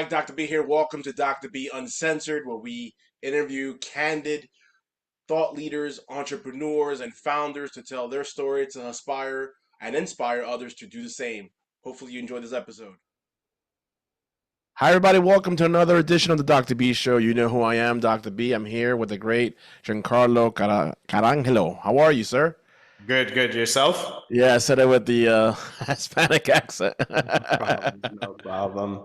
Mike, Dr. B here. Welcome to Dr. B Uncensored, where we interview candid thought leaders, entrepreneurs, and founders to tell their story to inspire others to do the same. Hopefully, you enjoyed this episode. Hi, everybody. Welcome to another edition of the Dr. B Show. You know who I am, Dr. B. I'm here with the great Giancarlo Carangelo. How are you, sir? Good, good. Yourself? Yeah, I said it with the Hispanic accent. No problem.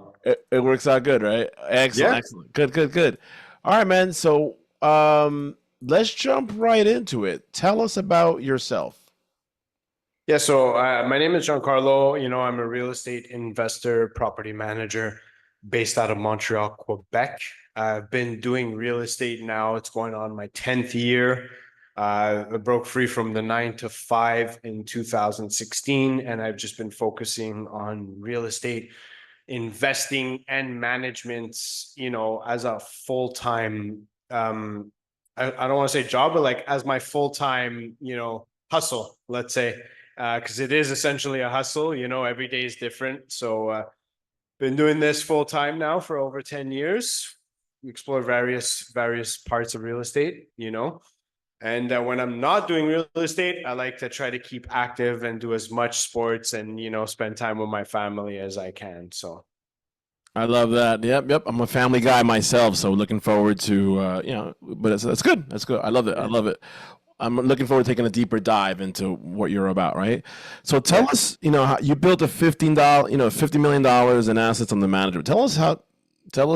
It works out good, right? Excellent, Yeah. excellent. Good, good, good. All right, man. So let's jump right into it. Tell us about yourself. Yeah, so my name is Giancarlo. I'm a real estate investor, property manager based out of Montreal, Quebec. I've been doing real estate now. It's going on my 10th year. I broke free from the 9 to 5 in 2016, and I've just been focusing on real estate investing and management, as a full-time, I don't want to say job, but like as my full-time, hustle, let's say, because it is essentially a hustle, every day is different. So been doing this full-time now for over 10 years. We explore various parts of real estate, and when I'm not doing real estate, I like to try to keep active and do as much sports and, spend time with my family as I can. So I love that. Yep. I'm a family guy myself, so looking forward to but it's good. That's good. I love it. I love it. I'm looking forward to taking a deeper dive into what you're about, right? So tell us, how you built a $50 million in assets under management. Tell us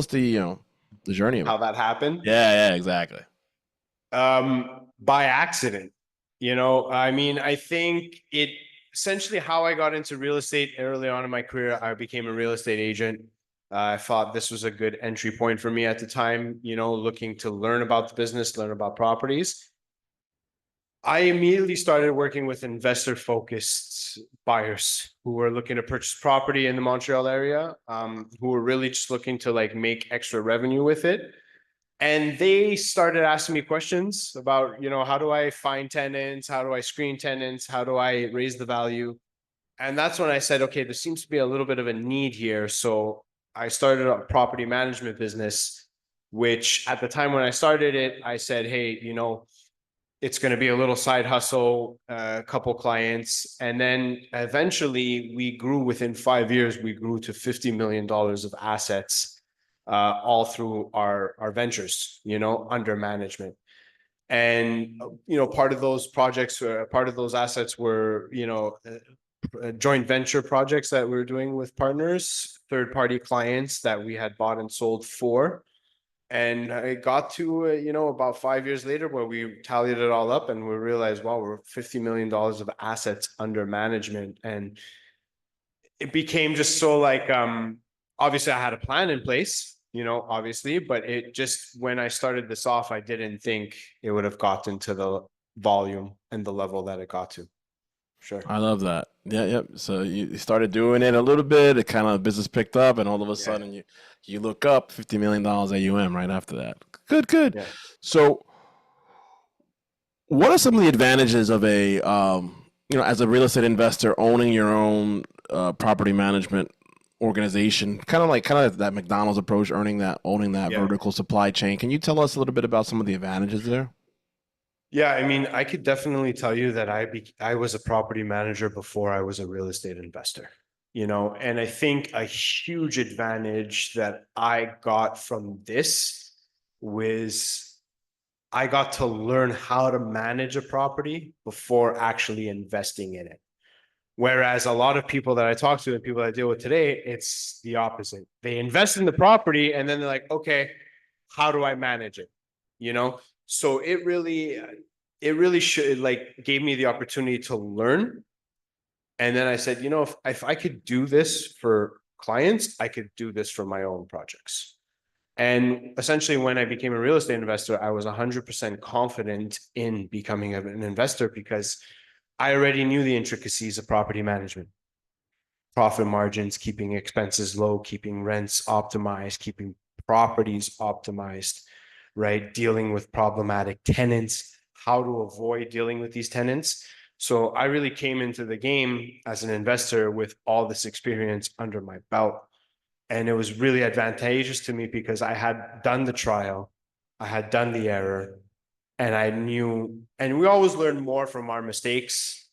the journey of it. how that happened? Yeah, exactly. By accident, I think it essentially how I got into real estate early on in my career. I became a real estate agent. I thought this was a good entry point for me at the time, looking to learn about the business, learn about properties. I immediately started working with investor focused buyers who were looking to purchase property in the Montreal area, who were really just looking to like make extra revenue with it. And they started asking me questions about, how do I find tenants? How do I screen tenants? How do I raise the value? And that's when I said, okay, there seems to be a little bit of a need here. So I started a property management business, which at the time when I started it, I said, hey, it's going to be a little side hustle, a couple clients. And then eventually we grew within 5 years, we grew to $50 million of assets, all through our ventures, under management. And, part of those projects, part of those assets were, joint venture projects that we were doing with partners, third-party clients that we had bought and sold for. And I got to, about 5 years later where we tallied it all up and we realized, wow, we're $50 million of assets under management. And it became just so like, obviously I had a plan in place, obviously, but it just, when I started this off, I didn't think it would have gotten to the volume and the level that it got to. Sure. I love that. Yeah. So you started doing it a little bit, it kind of business picked up, and all of a sudden you look up $50 million AUM right after that. Good. Yeah. So what are some of the advantages of as a real estate investor owning your own property management organization, kind of like that McDonald's approach, owning that vertical supply chain? Can you tell us a little bit about some of the advantages there? Yeah, I could definitely tell you that I was a property manager before I was a real estate investor, and I think a huge advantage that I got from this was I got to learn how to manage a property before actually investing in it. Whereas a lot of people that I talk to and people I deal with today, it's the opposite. They invest in the property and then they're like, okay, how do I manage it? So it really should gave me the opportunity to learn. And then I said, if I could do this for clients, I could do this for my own projects. And essentially when I became a real estate investor, I was 100% confident in becoming an investor because I already knew the intricacies of property management, profit margins, keeping expenses low, keeping rents optimized, keeping properties optimized, right? Dealing with problematic tenants, how to avoid dealing with these tenants. So I really came into the game as an investor with all this experience under my belt. And it was really advantageous to me because I had done the trial, I had done the error, and I knew, and we always learn more from our mistakes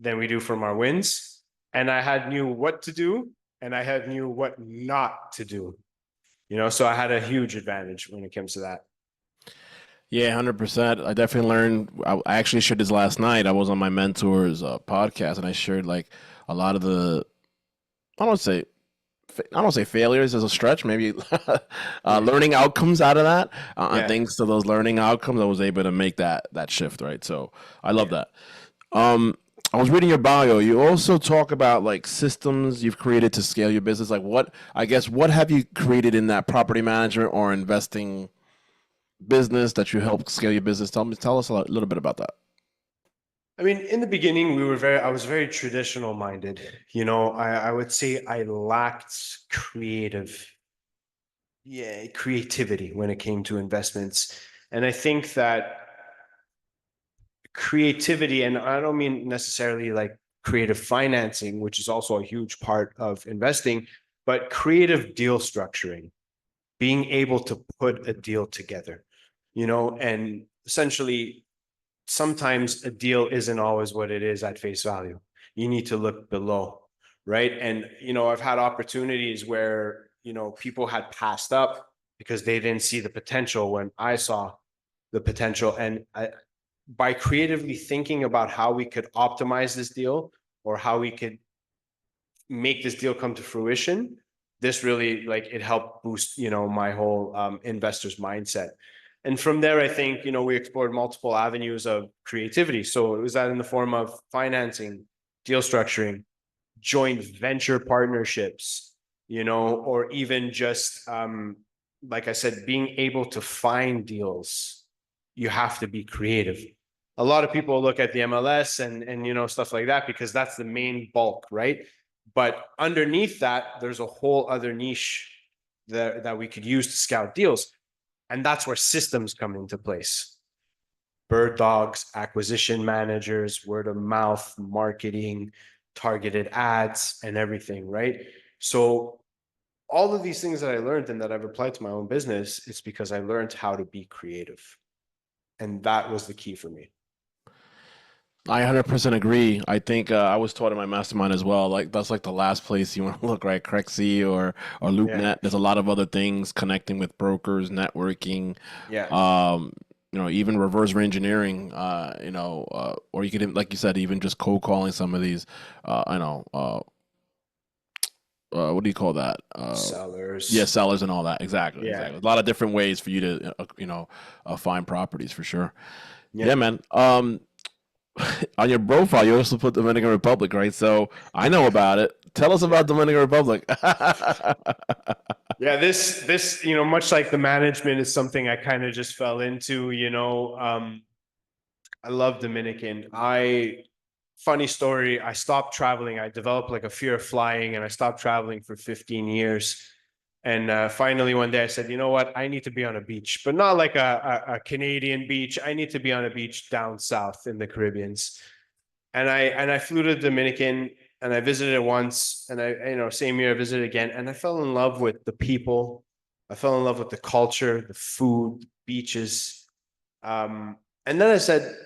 than we do from our wins. And I had knew what to do, and I had knew what not to do. So I had a huge advantage when it comes to that. Yeah, 100%. I definitely learned. I actually shared this last night. I was on my mentor's podcast, and I shared like a lot of the. I don't say. I don't say failures as a stretch. Maybe learning outcomes out of that. And Yeah. thanks to those learning outcomes, I was able to make that shift. Right. So I love Yeah. that. I was reading your bio. You also talk about like systems you've created to scale your business. Like what have you created in that property management or investing business that you help scale your business? Tell us a little bit about that. I mean, in the beginning, I was very traditional minded. I would say I lacked creativity when it came to investments. And I think that creativity, and I don't mean necessarily like creative financing, which is also a huge part of investing, but creative deal structuring, being able to put a deal together, and essentially sometimes a deal isn't always what it is at face value. You need to look below, right? And, I've had opportunities where, people had passed up because they didn't see the potential when I saw the potential. And by creatively thinking about how we could optimize this deal or how we could make this deal come to fruition, this really it helped boost, my whole investor's mindset. And from there, I think, we explored multiple avenues of creativity. So it was that in the form of financing, deal structuring, joint venture partnerships, or even just, like I said, being able to find deals. You have to be creative. A lot of people look at the MLS and stuff like that because that's the main bulk, right? But underneath that, there's a whole other niche that we could use to scout deals. And that's where systems come into place. Bird dogs, acquisition managers, word of mouth, marketing, targeted ads, and everything, right? So all of these things that I learned and that I've applied to my own business, it's because I learned how to be creative. And that was the key for me. I 100% agree. I think I was taught in my mastermind as well. Like that's like the last place you want to look, right? Crexy or Yeah. LoopNet. There's a lot of other things connecting with brokers, networking. Yeah. Even reverse engineering. Or you could, like you said, even just cold calling some of these. What do you call that? Yeah, Sellers. sellers and all that. Exactly, Yeah. exactly. A lot of different ways for you to, find properties for sure. Yeah. Yeah, man. On your profile, you also put Dominican Republic, right? So I know about it. Tell us about Dominican Republic. Yeah, this, much like the management is something I kind of just fell into, I love Dominican. Funny story, I stopped traveling. I developed like a fear of flying and I stopped traveling for 15 years. And finally one day I said, you know what? I need to be on a beach, but not like a Canadian beach. I need to be on a beach down south in the Caribbeans. And I flew to Dominican and I visited it once and same year I visited again and I fell in love with the people. I fell in love with the culture, the food, beaches. And then I said,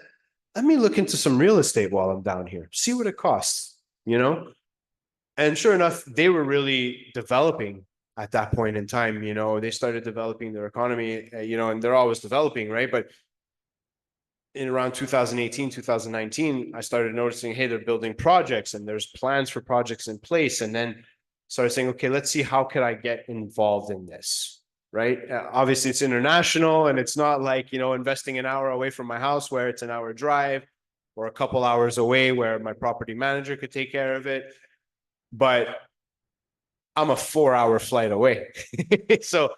let me look into some real estate while I'm down here, see what it costs. And sure enough, they were really developing at that point in time. They started developing their economy, and they're always developing, right? But in around 2018, 2019, I started noticing, hey, they're building projects and there's plans for projects in place. And then started saying, okay, let's see, how could I get involved in this? Right. Obviously, it's international and it's not like, investing an hour away from my house where it's an hour drive or a couple hours away where my property manager could take care of it. But I'm a 4-hour flight away. So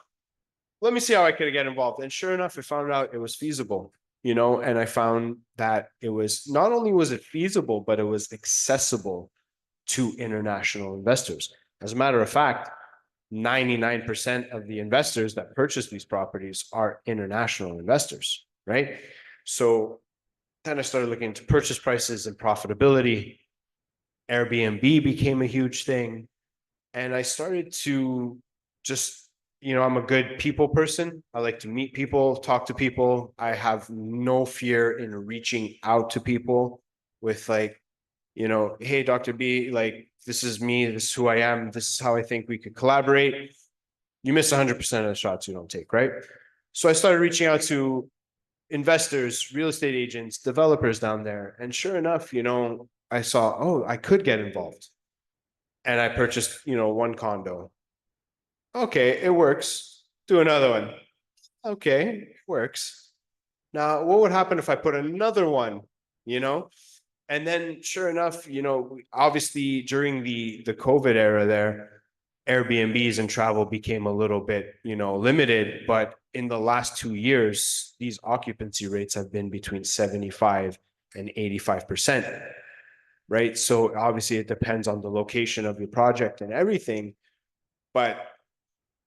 let me see how I could get involved. And sure enough, I found out it was feasible, and I found that it was not only was it feasible, but it was accessible to international investors. As a matter of fact, 99% of the investors that purchase these properties are international investors, right? So then I started looking into purchase prices and profitability. Airbnb became a huge thing. And I started to just, I'm a good people person. I like to meet people, talk to people. I have no fear in reaching out to people with like, hey, Dr. B, like, this is me, this is who I am, this is how I think we could collaborate. You miss 100% of the shots you don't take, right? So I started reaching out to investors, real estate agents, developers down there. And sure enough, I saw, oh, I could get involved. And I purchased, one condo. Okay, it works. Do another one. Okay, it works. Now, what would happen if I put another one, And then sure enough, obviously during the COVID era there, Airbnbs and travel became a little bit, limited, but in the last 2 years, these occupancy rates have been between 75 and 85%, right? So obviously it depends on the location of your project and everything, but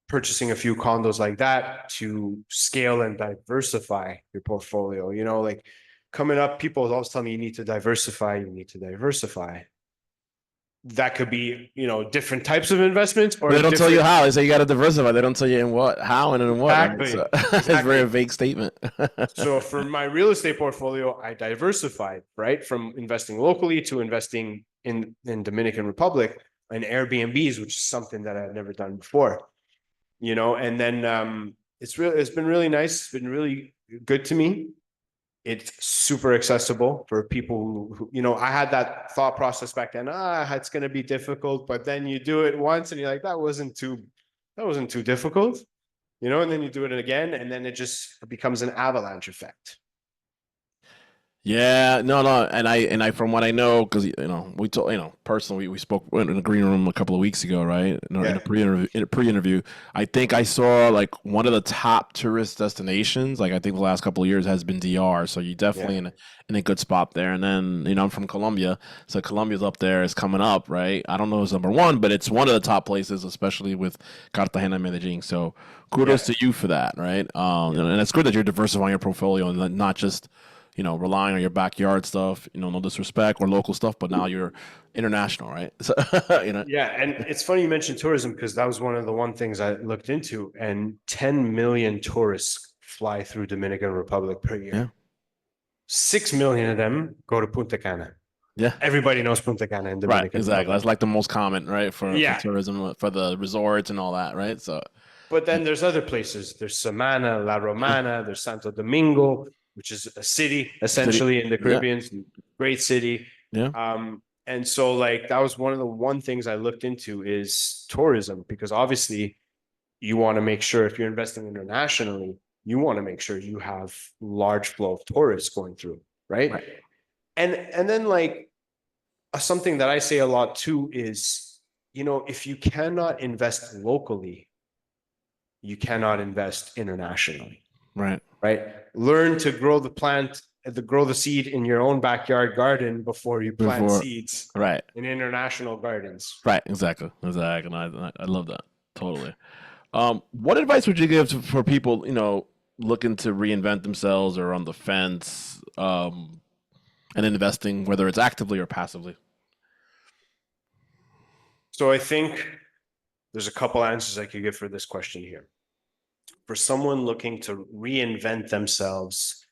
purchasing a few condos like that to scale and diversify your portfolio, like coming up, people always tell me you need to diversify, you need to diversify. That could be, different types of investments, or But they don't tell you different. how. They say you got to diversify. They don't tell you in what, how, and in what. Right? Exactly. So, it's a very vague statement. So for my real estate portfolio, I diversified, right? From investing locally to investing in Dominican Republic and Airbnbs, which is something that I've never done before. And then it's been really nice. It's been really good to me. It's super accessible for people who, I had that thought process back then. It's going to be difficult, but then you do it once and you're like, that wasn't too difficult, and then you do it again, and then it just becomes an avalanche effect. Yeah, no, and I, from what I know, because we told, personally, we spoke in the green room a couple of weeks ago, right? In a pre-interview, I think I saw like one of the top tourist destinations. Like I think the last couple of years has been DR, so you definitely in a good spot there. And then I'm from Colombia, so Colombia's up there, is coming up, right? I don't know if it's #1, but it's one of the top places, especially with Cartagena, Medellin. So kudos to you for that, right? And it's good that you're diversifying your portfolio and not just relying on your backyard stuff, no disrespect, or local stuff, but now you're international, right? So, Yeah, and it's funny you mentioned tourism because that was one of the things I looked into, and 10 million tourists fly through Dominican Republic per year. Yeah. 6 million of them go to Punta Cana. Yeah. Everybody knows Punta Cana in Right, Dominican exactly. Republic. That's like the most common, right, for tourism, for the resorts and all that, right? So, but then there's other places. There's Samana, La Romana, there's Santo Domingo, which is a city essentially in the Caribbean, great city. Yeah. And so like that was one of the things I looked into is tourism, because obviously you want to make sure if you're investing internationally, you want to make sure you have large flow of tourists going through, right? And then like something that I say a lot too is, if you cannot invest locally, you cannot invest internationally. Right. Learn to grow the seed in your own backyard garden before you plant seeds in international gardens. Right. Exactly. I love that. Totally. What advice would you give for people, looking to reinvent themselves or on the fence, and investing, whether it's actively or passively? So I think there's a couple answers I could give for this question here. For someone looking to reinvent themselves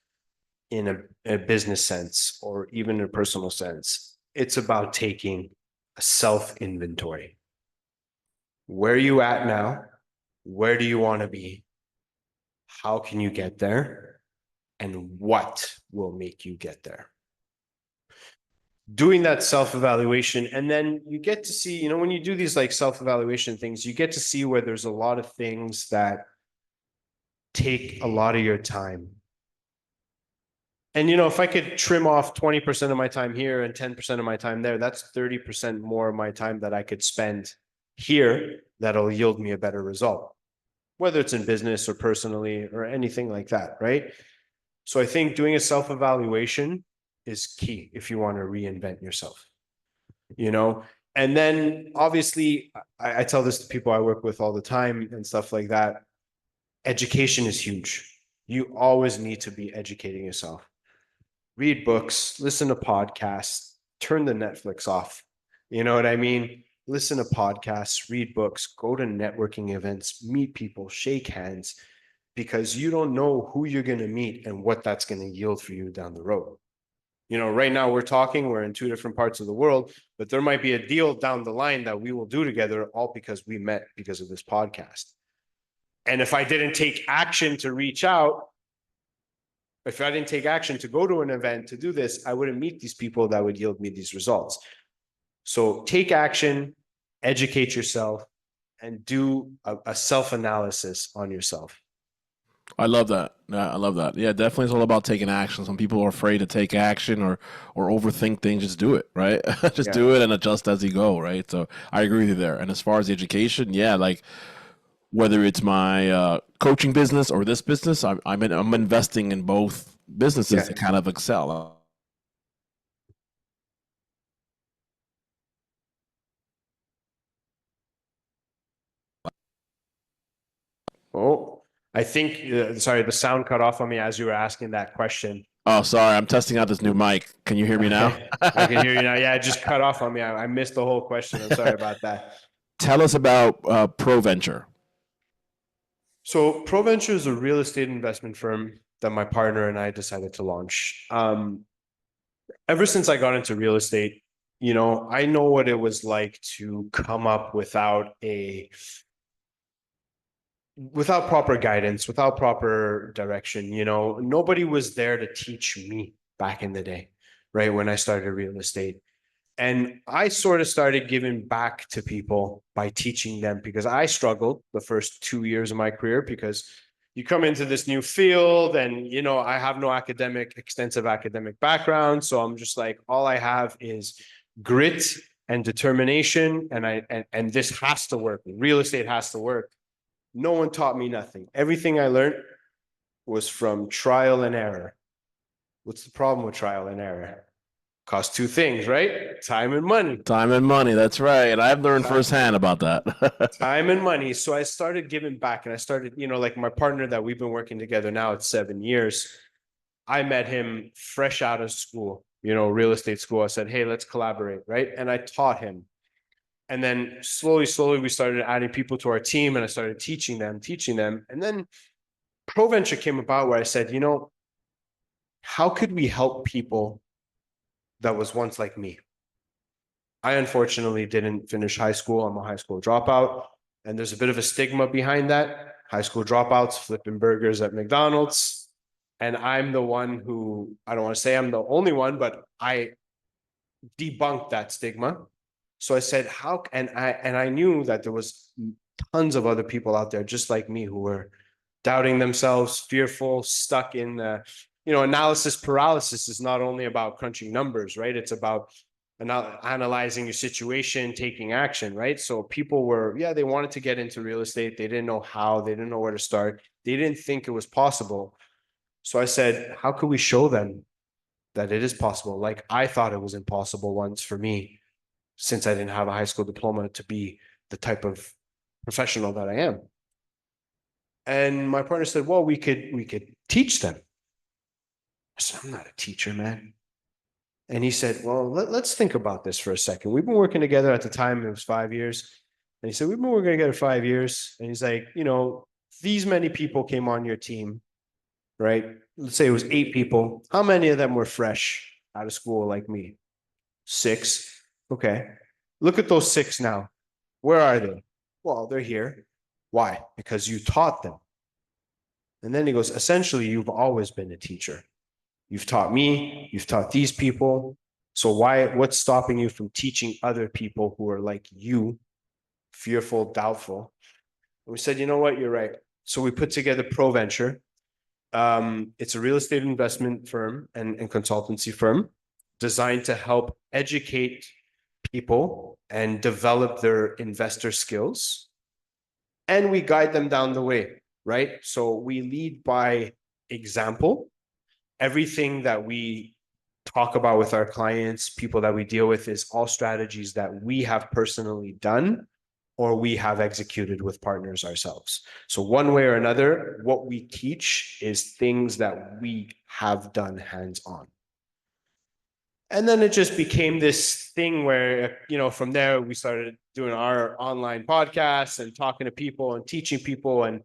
in a business sense or even a personal sense, it's about taking a self-inventory. Where are you at now? Where do you want to be? How can you get there? And what will make you get there? Doing that self-evaluation, and then you get to see, when you do these like self-evaluation things, you get to see where there's a lot of things that take a lot of your time. And if I could trim off 20% of my time here and 10% of my time there, that's 30% more of my time that I could spend here that'll yield me a better result, whether it's in business or personally or anything like that, right? So I think doing a self-evaluation is key if you want to reinvent yourself, and then obviously I tell this to people I work with all the time and stuff like that. Education is huge. You always need to be educating yourself. Read books, listen to podcasts, turn the Netflix off. You know what I mean? listen to podcasts, read books, go to networking events, meet people, shake hands, because you don't know who you're going to meet and what that's going to yield for you down the road. You know, right now we're in two different parts of the world, but there might be a deal down the line that we will do together, all because we met because of this podcast. And if I didn't take action to reach out, if I didn't take action to go to an event to do this, I wouldn't meet these people that would yield me these results. So take action, educate yourself, and do a self-analysis on yourself. I love that. Yeah, I love that. Yeah, definitely it's all about taking action. Some people are afraid to take action or overthink things. Just do it, right? Just do it and adjust as you go, right? So I agree with you there. And as far as the education, yeah, like whether it's my coaching business or this business, I'm investing in both businesses to kind of excel. Oh, I think, sorry, the sound cut off on me as you were asking that question. Oh, sorry. I'm testing out this new mic. Can you hear me now? I can hear you now. Yeah, it just cut off on me. I missed the whole question. I'm sorry about that. Tell us about Proventure. So Proventure is a real estate investment firm that my partner and I decided to launch. Ever since I got into real estate, you know, I know what it was like to come up without proper guidance, without proper direction. You know, nobody was there to teach me back in the day, right? When I started real estate. And I sort of started giving back to people by teaching them, because I struggled the first 2 years of my career, because you come into this new field and, you know, I have no extensive academic background. So I'm just like, all I have is grit and determination. And this has to work. Real estate has to work. No one taught me nothing. Everything I learned was from trial and error. What's the problem with trial and error? Cost two things, right? Time and money. Time and money. That's right. And I've learned firsthand about that. Time and money. So I started giving back, and I started, you know, like my partner that we've been working together now, it's 7 years. I met him fresh out of school, you know, real estate school. I said, hey, let's collaborate, right? And I taught him. And then slowly, we started adding people to our team, and I started teaching them. And then Proventure came about, where I said, you know, how could we help people that was once like me? I unfortunately didn't finish high school. I'm a high school dropout, and there's a bit of a stigma behind that. High school dropouts flipping burgers at McDonald's. And I'm the one who, I don't want to say I'm the only one, but I debunked that stigma. So I said, and I knew that there was tons of other people out there just like me who were doubting themselves, fearful, stuck in the, you know, analysis paralysis is not only about crunching numbers, right? It's about analyzing your situation, taking action, right? So people were, they wanted to get into real estate. They didn't know how, they didn't know where to start. They didn't think it was possible. So I said, how could we show them that it is possible? Like I thought it was impossible once for me, since I didn't have a high school diploma to be the type of professional that I am. And my partner said, well, we could teach them. I said, I'm not a teacher, man. And he said, well, let's think about this for a second. We've been working together at the time, it was 5 years. And he said, we've been working together 5 years. And he's like, you know, these many people came on your team, right? Let's say it was 8 people. How many of them were fresh out of school like me? 6. Okay. Look at those 6 now. Where are they? Well, they're here. Why? Because you taught them. And then he goes, essentially, you've always been a teacher. You've taught me, you've taught these people. So what's stopping you from teaching other people who are like you, fearful, doubtful? And we said, you know what, you're right. So we put together Proventure. It's a real estate investment firm and consultancy firm designed to help educate people and develop their investor skills. And we guide them down the way, right? So we lead by example. Everything that we talk about with our clients, people that we deal with, is all strategies that we have personally done or we have executed with partners ourselves. So one way or another, what we teach is things that we have done hands-on. And then it just became this thing where, from there we started doing our online podcasts and talking to people and teaching people and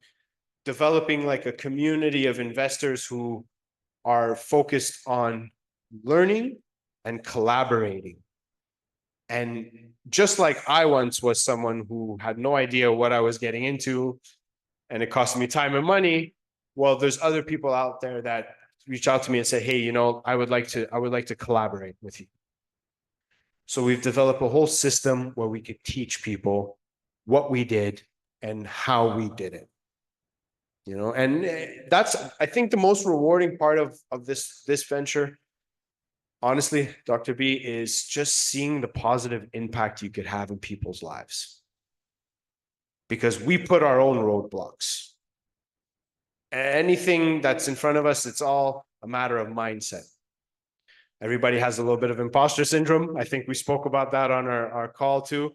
developing like a community of investors who are focused on learning and collaborating. And just like I once was someone who had no idea what I was getting into and it cost me time and money, well, there's other people out there that reach out to me and say, hey, I would like to collaborate with you. So we've developed a whole system where we could teach people what we did and how we did it. And that's, I think, the most rewarding part of this venture, honestly, Dr. B, is just seeing the positive impact you could have in people's lives. Because we put our own roadblocks. Anything that's in front of us, it's all a matter of mindset. Everybody has a little bit of imposter syndrome. I think we spoke about that on our call too.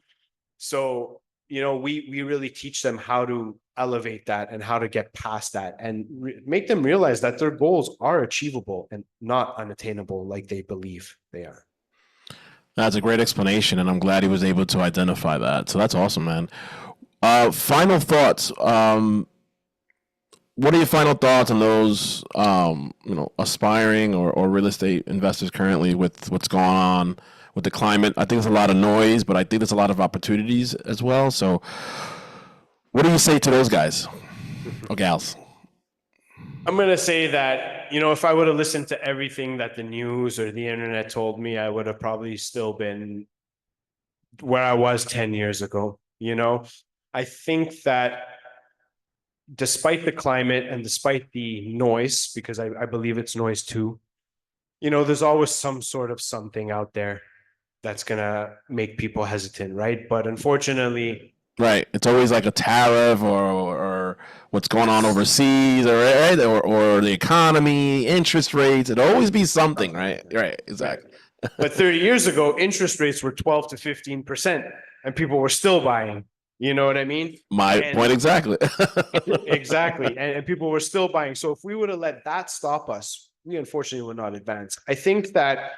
So, we really teach them how to elevate that and how to get past that and make them realize that their goals are achievable and not unattainable like they believe they are. That's a great explanation, and I'm glad he was able to identify that. So that's awesome, man. Final thoughts. What are your final thoughts on those, aspiring or real estate investors currently with what's going on with the climate? I think there's a lot of noise, but I think there's a lot of opportunities as well. So what do you say to those guys or gals? I'm going to say that, if I would have listened to everything that the news or the internet told me, I would have probably still been where I was 10 years ago. I think that despite the climate and despite the noise, because I believe it's noise too, there's always some sort of something out there that's going to make people hesitant, right? But unfortunately, right, it's always like a tariff or what's going on overseas or the economy, interest rates. It'll always be something, right? Right, exactly. Right. But 30 years ago, interest rates were 12 to 15%, and people were still buying. You know what I mean? My point exactly. Exactly. And people were still buying. So if we would have let that stop us, we unfortunately would not advance. I think that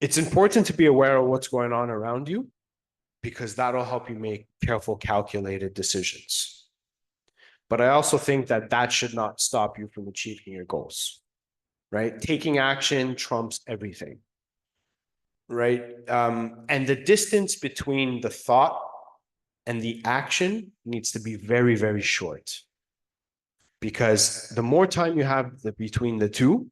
it's important to be aware of what's going on around you because that'll help you make careful, calculated decisions. But I also think that that should not stop you from achieving your goals, right? Taking action trumps everything, right? And the distance between the thought and the action needs to be very, very short. Because the more time you have between the two,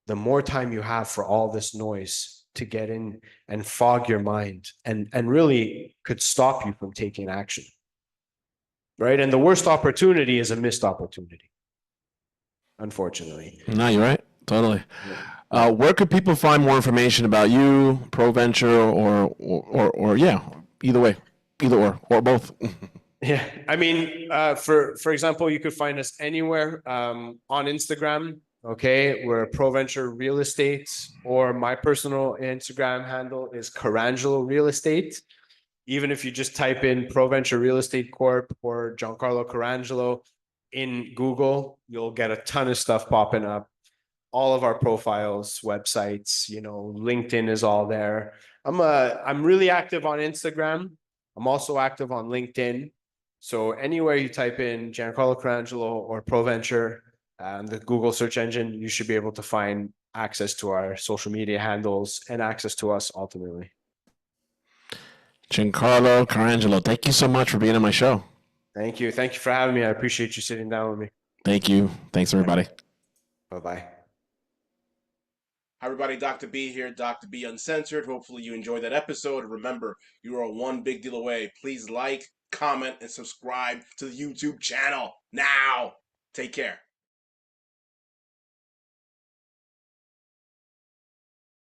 the more time you have for all this noise to get in and fog your mind and really could stop you from taking action. Right? And the worst opportunity is a missed opportunity, unfortunately. No, you're right. Totally. Where could people find more information about you, Proventure, or yeah, either way, either or both? Yeah, I mean, for example, you could find us anywhere on Instagram. Okay, we're Proventure Real Estate, or my personal Instagram handle is Carangelo Real Estate. Even if you just type in Proventure Real Estate Corp or Giancarlo Carangelo in Google, you'll get a ton of stuff popping up. All of our profiles, websites, LinkedIn is all there. I'm really active on Instagram. I'm also active on LinkedIn. So anywhere you type in Giancarlo Carangelo or Proventure, the Google search engine, you should be able to find access to our social media handles and access to us ultimately. Giancarlo Carangelo, thank you so much for being on my show. Thank you. Thank you for having me. I appreciate you sitting down with me. Thank you. Thanks, everybody. Bye-bye. Hi, everybody. Dr. B here, Dr. B Uncensored. Hopefully you enjoyed that episode. Remember, you are one big deal away. Please like, comment, and subscribe to the YouTube channel now. Take care.